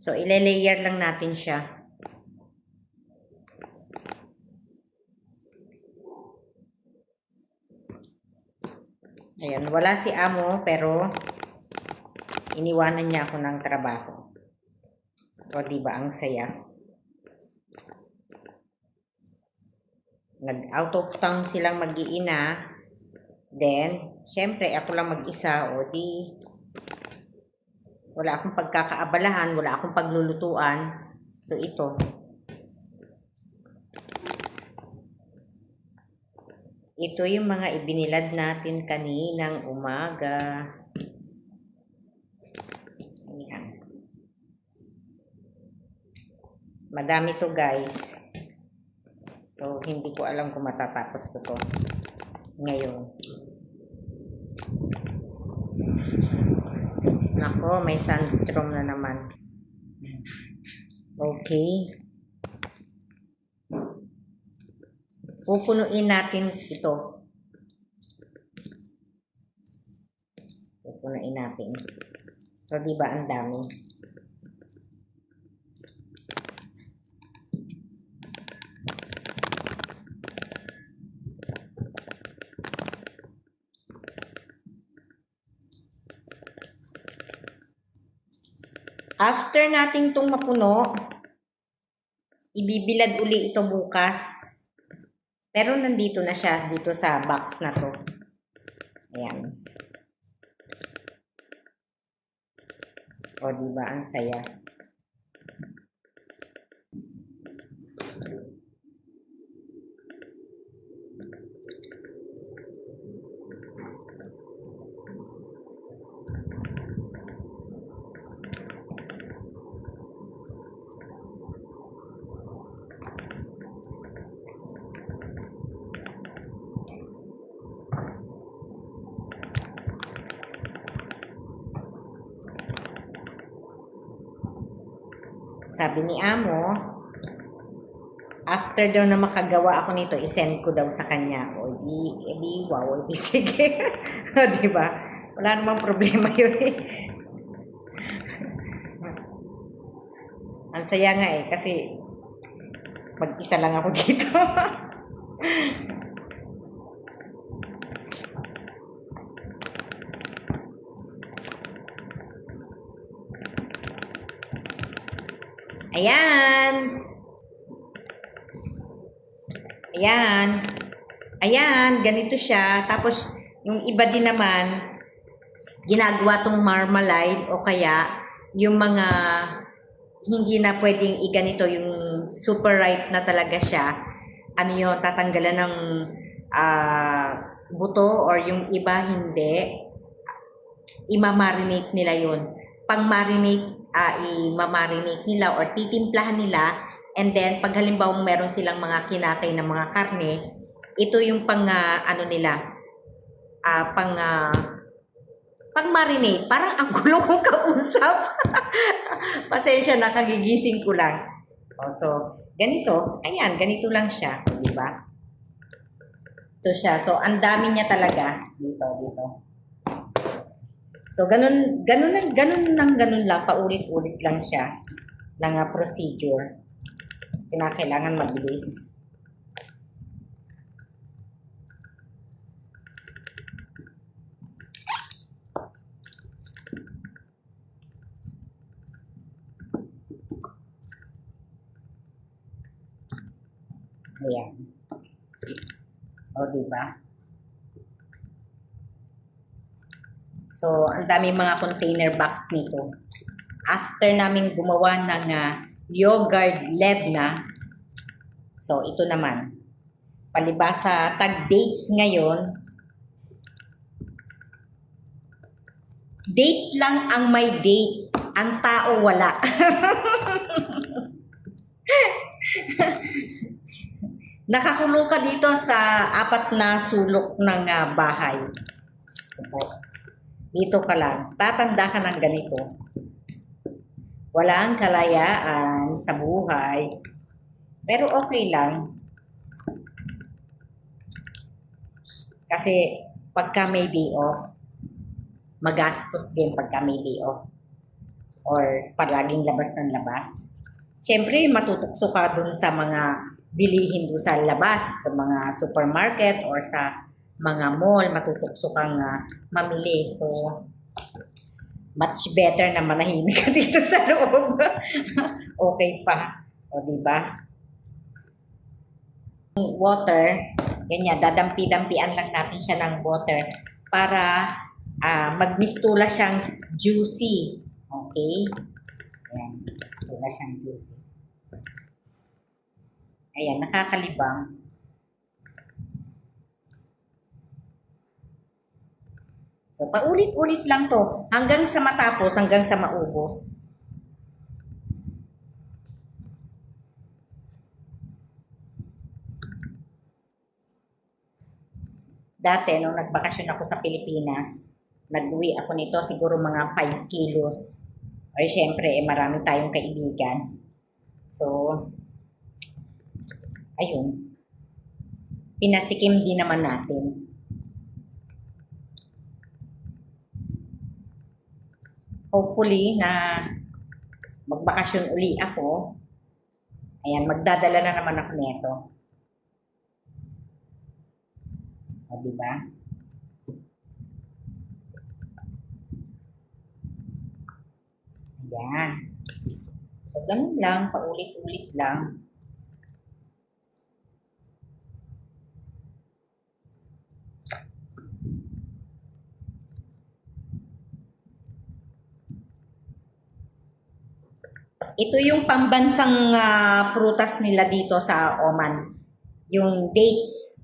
So, ile-layer lang natin siya. Ayan, wala si amo pero iniwanan niya ako ng trabaho. O diba ang saya? Nag-out of town silang mag-iina. Then, syempre ako lang mag-isa o di wala akong pagkakaabalahan, wala akong paglulutuan. So ito. Ito yung mga ibinilad natin kaninang umaga. Ayan. Madami to guys. So, hindi ko alam kung matatapos ko to ngayon. Nako, may sunstorm na naman. Okay. Pupunuin natin ito. Pupunuin natin. So, di ba ang dami? After nating itong mapuno, ibibilad uli ito bukas. Pero nandito na siya, dito sa box na to. Ayan. O, diba? Ang saya. Sabi ni amo, after daw na makagawa ako nito, isend ko daw sa kanya. O di wow, di sige. O diba? Wala namang problema yun eh. Ang saya nga eh, kasi mag-isa lang ako dito. Ayan. Ayan. Ayan, ganito siya. Tapos, yung iba din naman, ginagawa tong marmalade o kaya yung mga hindi na pwedeng iganito, yung super ripe na talaga siya. Ano yun, tatanggalan ng buto or yung iba hindi. Imamarinate nila yun. Pang-marinate, i-marinate nila or titimplahan nila, and then pag halimbawa meron silang mga kinakay na mga karne, ito yung pang ano nila, pang-marinate. Parang ang gulo kong kausap. Pasensya na, kagigising ko lang. So ganito, ayan, ganito lang siya, di ba? Ito siya. So ang dami niya talaga dito. So, ganun lang, paulit-ulit lang siya ng procedure. Kailangan mabilis. Ayan. O, diba? So, ang dami mga container box nito. After namin gumawa ng yogurt lebna, so ito naman. Palibasa tag-dates ngayon, dates lang ang may date. Ang tao wala. Nakakulong ka dito sa 4 na sulok ng bahay. Dito ka lang. Tatanda ka ng ganito. Walang kalayaan sa buhay. Pero okay lang. Kasi pagka may day off, magastos din pagka may day off. or palaging labas ng labas. Siyempre, matutukso ka dun sa mga bilihin doon sa labas, sa mga supermarket or sa mga mall, matutukso kang mamili. So, much better na manahimik ka dito sa loob. Okay pa. O, di ba? Water, ganyan, dadampi-dampian lang natin siya ng water para magmistula siyang juicy. Okay? Ayan, mistula siyang juicy. Ayan, nakakalibang. So, paulit-ulit lang to hanggang sa matapos, hanggang sa maubos. Dati, nung nagbakasyon ako sa Pilipinas, nag-uwi ako nito siguro mga 5 kilos. Ay, syempre, marami tayong kaibigan. So, ayun. Pinatikim din naman natin. Hopefully na magbakasyon uli ako. Ayan, magdadala na naman ako nito. O, diba? Ayan. So, ganun lang, paulit-ulit lang. Ito yung pambansang prutas nila dito sa Oman. Yung dates.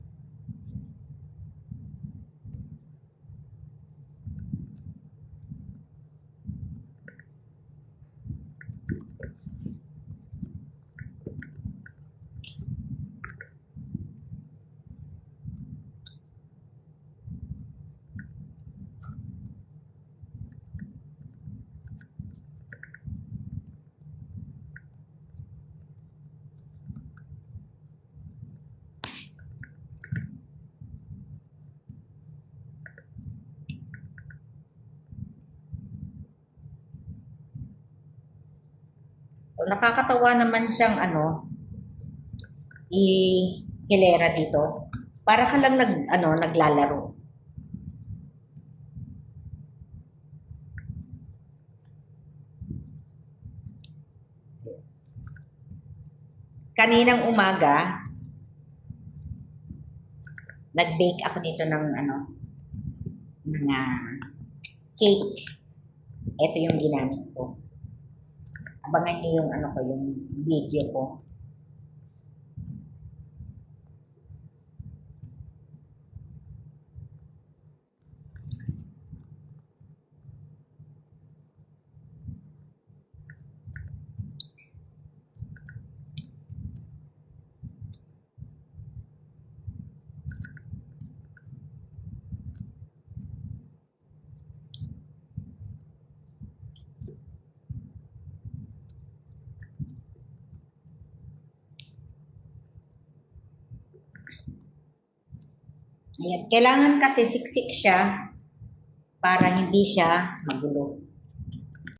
So, nakakatawa naman siyang hilera dito. Para ka lang naglalaro. Kaninang umaga, nag-bake ako dito ng cake. Ito yung ginamit ko. Abangan niyo yung yung video ko. Ayan. Kailangan kasi siksik siya para hindi siya magulo.